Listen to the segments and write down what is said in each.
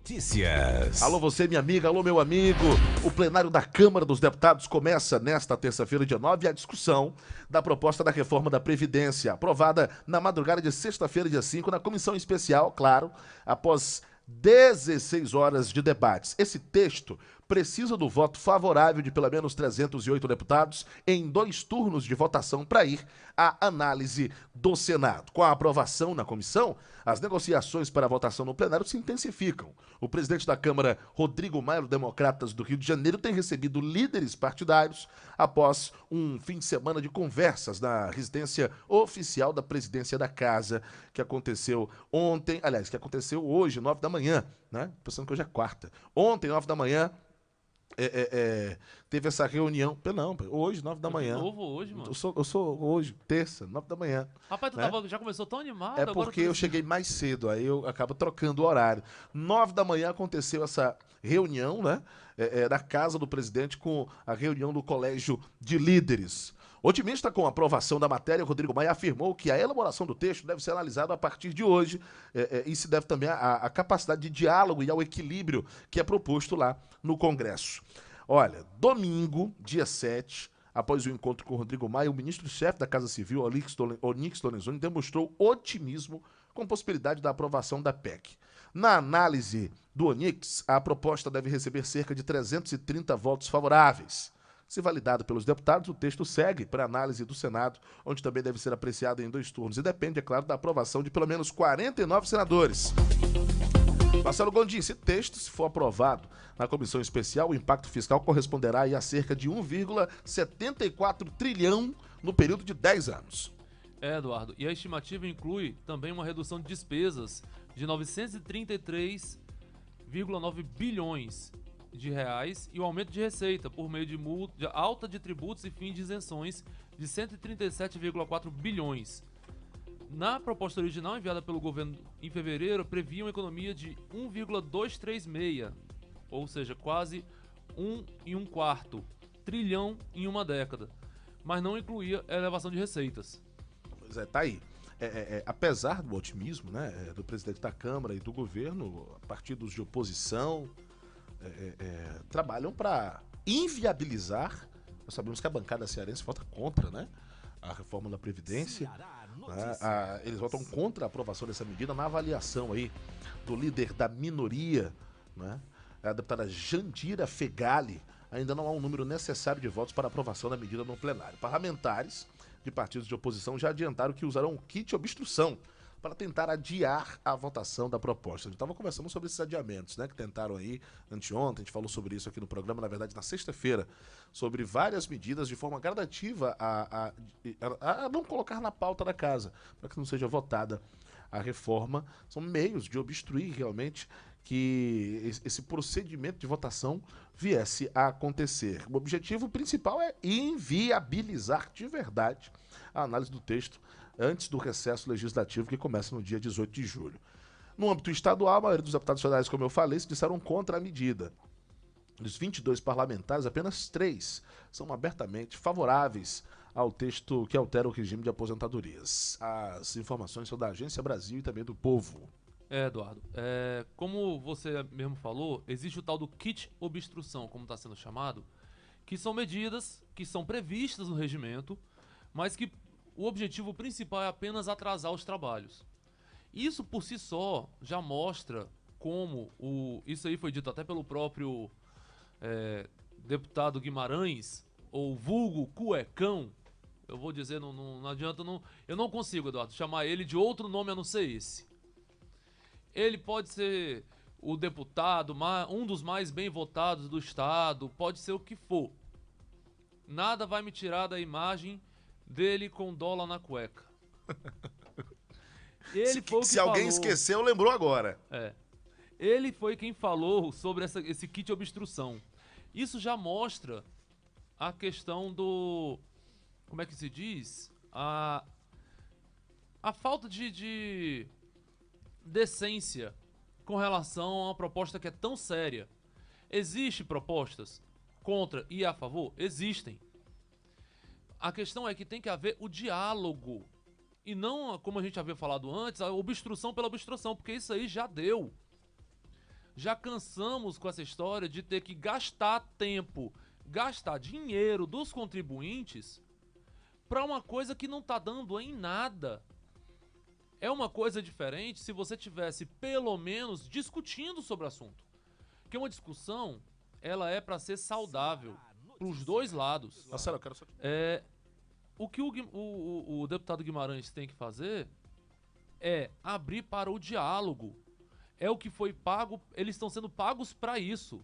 Notícias. Alô você, minha amiga, alô meu amigo. O plenário da Câmara dos Deputados começa nesta terça-feira, dia 9, a discussão da proposta da reforma da Previdência, aprovada na madrugada de sexta-feira, dia 5, na comissão especial, claro, após 16 horas de debates. Esse texto precisa do voto favorável de pelo menos 308 deputados em 2 turnos de votação para ir à análise do Senado. Com a aprovação na comissão, as negociações para a votação no plenário se intensificam. O presidente da Câmara, Rodrigo Maia, Democratas do Rio de Janeiro, tem recebido líderes partidários após um fim de semana de conversas na residência oficial da presidência da Casa, que aconteceu ontem, aliás, que aconteceu hoje, 9 da manhã, né? Pensando que hoje é quarta. Ontem, 9 da manhã, teve essa reunião. Não, hoje, 9 da manhã. De novo hoje, mano. Eu sou hoje, terça, 9 da manhã. Rapaz, tu né? já começou tão animado. É agora porque eu cheguei mais cedo, aí eu acabo trocando o horário. 9 da manhã aconteceu essa reunião, né? Na casa do presidente com a reunião do Colégio de Líderes. Otimista com a aprovação da matéria, Rodrigo Maia afirmou que a elaboração do texto deve ser analisada a partir de hoje e se deve também à capacidade de diálogo e ao equilíbrio que é proposto lá no Congresso. Olha, domingo, dia 7, após o encontro com o Rodrigo Maia, o ministro-chefe da Casa Civil, Onyx Lorenzoni, demonstrou otimismo com a possibilidade da aprovação da PEC. Na análise do Onyx, a proposta deve receber cerca de 330 votos favoráveis. Se validado pelos deputados, o texto segue para análise do Senado, onde também deve ser apreciado em 2 turnos e depende, é claro, da aprovação de pelo menos 49 senadores. Marcelo Gondim, esse texto, se for aprovado na comissão especial, o impacto fiscal corresponderá a cerca de 1,74 trilhão no período de 10 anos. Eduardo, e a estimativa inclui também uma redução de despesas de 933,9 bilhões de reais e o aumento de receita por meio de alta de tributos e fim de isenções de 137,4 bilhões. Na proposta original enviada pelo governo em fevereiro, previa uma economia de 1,236, ou seja, quase 1,25 trilhão em uma década, mas não incluía a elevação de receitas. Pois é, tá aí. Apesar do otimismo, né, do presidente da Câmara e do governo, partidos de oposição trabalham para inviabilizar. Nós sabemos que a bancada cearense vota contra, né, a reforma da Previdência. Eles votam contra a aprovação dessa medida na avaliação aí do líder da minoria, né, a deputada Jandira Fegali. Ainda não há um número necessário de votos para aprovação da medida no plenário. Parlamentares de partidos de oposição já adiantaram que usarão o kit obstrução para tentar adiar a votação da proposta. A gente estava conversando sobre esses adiamentos, né, que tentaram aí anteontem, a gente falou sobre isso aqui no programa, na verdade, na sexta-feira, sobre várias medidas de forma gradativa a não colocar na pauta da casa, para que não seja votada a reforma. São meios de obstruir realmente que esse procedimento de votação viesse a acontecer. O objetivo principal é inviabilizar de verdade a análise do texto antes do recesso legislativo que começa no dia 18 de julho. No âmbito estadual, a maioria dos deputados federais, como eu falei, se disseram contra a medida. Dos 22 parlamentares, apenas 3 são abertamente favoráveis ao texto que altera o regime de aposentadorias. As informações são da Agência Brasil e também do Povo. Eduardo, como você mesmo falou, existe o tal do kit obstrução, como está sendo chamado, que são medidas que são previstas no regimento, mas que o objetivo principal é apenas atrasar os trabalhos. Isso por si só já mostra como isso aí foi dito até pelo próprio deputado Guimarães, ou vulgo Cuecão. Eu vou dizer, não adianta, eu não consigo, Eduardo, chamar ele de outro nome a não ser esse. Ele pode ser o deputado, um dos mais bem votados do estado, pode ser o que for. Nada vai me tirar da imagem dele com dólar na cueca. Se alguém esqueceu, lembrou agora. Ele foi quem falou sobre esse kit obstrução. Isso já mostra a questão do... Como é que se diz? A falta de decência com relação a uma proposta que é tão séria. Existem propostas contra e a favor? Existem. A questão é que tem que haver o diálogo. E não, como a gente havia falado antes, a obstrução pela obstrução, porque isso aí já deu. Já cansamos com essa história de ter que gastar tempo, gastar dinheiro dos contribuintes para uma coisa que não está dando em nada. É uma coisa diferente se você tivesse pelo menos discutindo sobre o assunto. Porque uma discussão, ela é para ser saudável para os dois lados. Marcelo, eu quero só... O que o deputado Guimarães tem que fazer é abrir para o diálogo. É o que foi pago, eles estão sendo pagos para isso.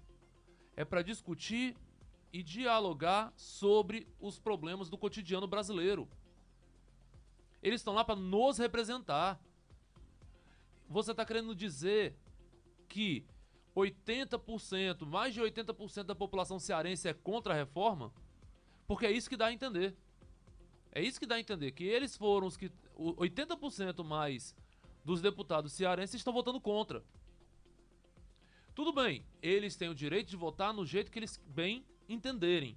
É para discutir e dialogar sobre os problemas do cotidiano brasileiro. Eles estão lá para nos representar. Você está querendo dizer que 80%, mais de 80% da população cearense é contra a reforma? Porque é isso que dá a entender. É isso que dá a entender, que eles foram os que... 80% mais dos deputados cearenses estão votando contra. Tudo bem, eles têm o direito de votar no jeito que eles bem entenderem.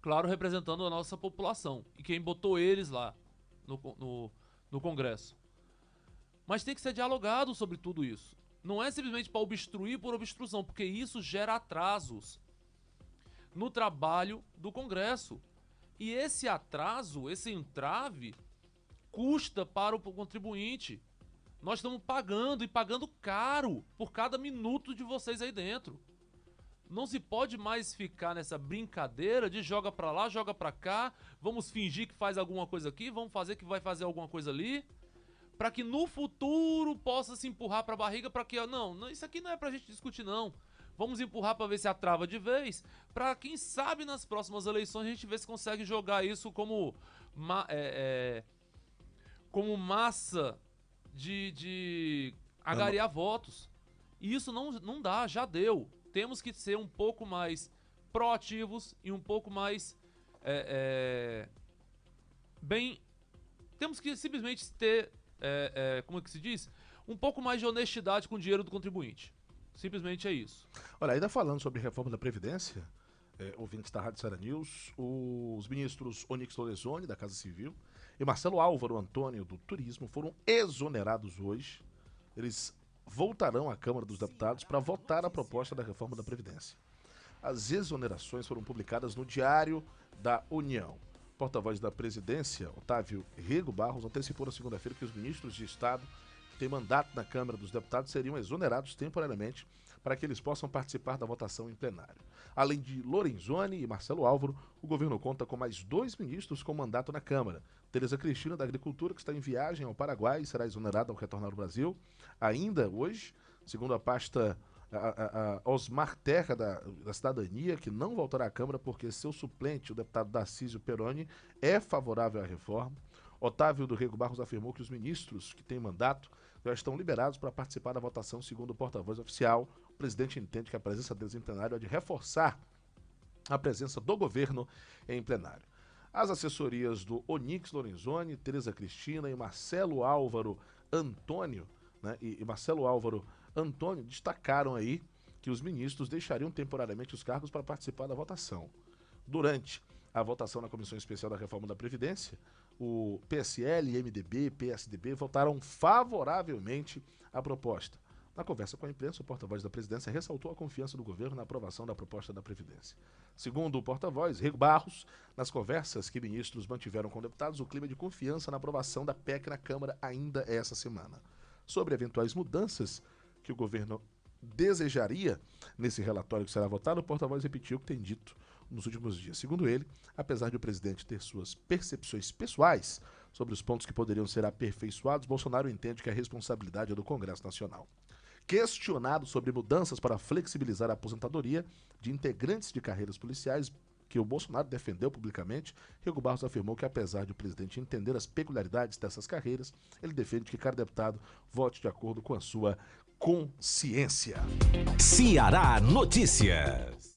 Claro, representando a nossa população e quem botou eles lá no Congresso. Mas tem que ser dialogado sobre tudo isso. Não é simplesmente para obstruir por obstrução, porque isso gera atrasos no trabalho do Congresso. E esse atraso, esse entrave, custa para o contribuinte. Nós estamos pagando e pagando caro por cada minuto de vocês aí dentro. Não se pode mais ficar nessa brincadeira de joga pra lá, joga pra cá, vamos fingir que faz alguma coisa aqui, vamos fazer que vai fazer alguma coisa ali, para que no futuro possa se empurrar pra barriga para que, não, isso aqui não é pra gente discutir não. Vamos empurrar para ver se atrava de vez, para quem sabe nas próximas eleições a gente ver se consegue jogar isso como massa de agariar votos. E isso não dá, já deu. Temos que ser um pouco mais proativos e um pouco mais temos que simplesmente ter, como é que se diz? Um pouco mais de honestidade com o dinheiro do contribuinte. Simplesmente é isso. Olha, ainda falando sobre reforma da Previdência, ouvintes da Rádio Ceará News, os ministros Onyx Lorenzoni, da Casa Civil, e Marcelo Álvaro Antônio, do Turismo, foram exonerados hoje. Eles voltarão à Câmara dos Deputados para votar a proposta da reforma da Previdência. As exonerações foram publicadas no Diário da União. O porta-voz da Presidência, Otávio Rego Barros, antecipou na segunda-feira que os ministros de Estado que têm mandato na Câmara dos Deputados seriam exonerados temporariamente para que eles possam participar da votação em plenário. Além de Lorenzoni e Marcelo Álvaro, o governo conta com mais 2 ministros com mandato na Câmara. Tereza Cristina, da Agricultura, que está em viagem ao Paraguai e será exonerada ao retornar ao Brasil. Ainda hoje, segundo a pasta Osmar Terra, da Cidadania, que não voltará à Câmara porque seu suplente, o deputado Darcísio Peroni, é favorável à reforma. Otávio do Rego Barros afirmou que os ministros que têm mandato já estão liberados para participar da votação, segundo o porta-voz oficial. O presidente entende que a presença deles em plenário é de reforçar a presença do governo em plenário. As assessorias do Onyx Lorenzoni, Tereza Cristina e Marcelo Álvaro Antônio, e Marcelo Álvaro Antônio destacaram aí que os ministros deixariam temporariamente os cargos para participar da votação. Durante a votação na Comissão Especial da Reforma da Previdência, o PSL, MDB e PSDB votaram favoravelmente à proposta. Na conversa com a imprensa, o porta-voz da Presidência ressaltou a confiança do governo na aprovação da proposta da Previdência. Segundo o porta-voz, Rego Barros, nas conversas que ministros mantiveram com deputados, o clima de confiança na aprovação da PEC na Câmara ainda é essa semana. Sobre eventuais mudanças que o governo desejaria nesse relatório que será votado, o porta-voz repetiu o que tem dito nos últimos dias. Segundo ele, apesar de o presidente ter suas percepções pessoais sobre os pontos que poderiam ser aperfeiçoados, Bolsonaro entende que a responsabilidade é do Congresso Nacional. Questionado sobre mudanças para flexibilizar a aposentadoria de integrantes de carreiras policiais, que o Bolsonaro defendeu publicamente, Rego Barros afirmou que, apesar de o presidente entender as peculiaridades dessas carreiras, ele defende que cada deputado vote de acordo com a sua consciência. Ceará Notícias.